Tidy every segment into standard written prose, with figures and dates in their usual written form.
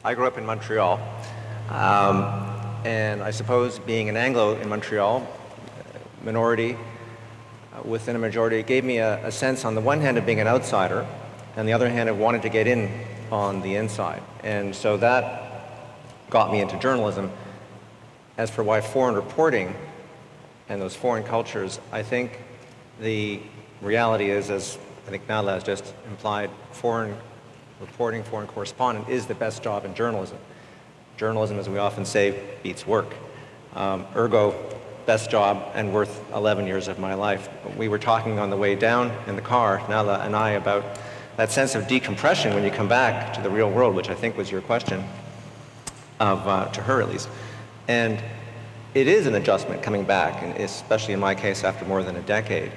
I grew up in Montreal, and I suppose being an Anglo in Montreal, minority within a majority, gave me a sense on the one hand of being an outsider, and the other hand of wanting to get in on the inside. And so that got me into journalism. As for why foreign reporting and those foreign cultures, I think the reality is, as I think Nala has just implied, foreign reporting, foreign correspondent is the best job in journalism. Journalism, as we often say, beats work. Ergo, best job and worth 11 years of my life. We were talking on the way down in the car, Nala and I, about that sense of decompression when you come back to the real world, which I think was your question, to her at least. And it is an adjustment coming back, and especially in my case after more than a decade.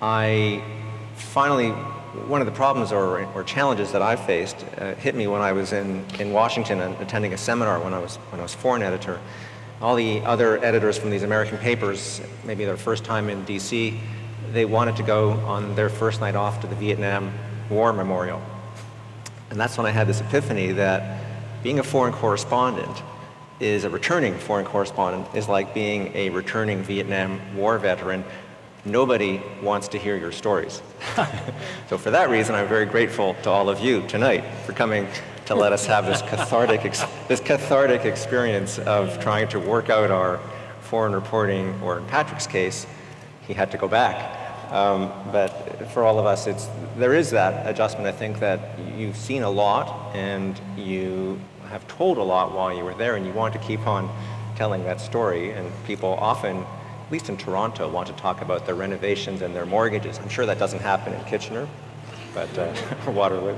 I finally, one of the problems or challenges that I faced hit me when I was in Washington and attending a seminar when I was foreign editor. All the other editors from these American papers, maybe their first time in DC, they wanted to go on their first night off to the Vietnam War Memorial. And that's when I had this epiphany that being a foreign correspondent is a returning foreign correspondent is like being a returning Vietnam War veteran. Nobody wants to hear your stories. So for that reason, I'm very grateful to all of you tonight for coming to let us have this cathartic experience of trying to work out our foreign reporting, or in Patrick's case, he had to go back. But for all of us, there is that adjustment. I think that you've seen a lot and you have told a lot while you were there, and you want to keep on telling that story. And people often, at least in Toronto, want to talk about their renovations and their mortgages. I'm sure that doesn't happen in Kitchener, but or Waterloo.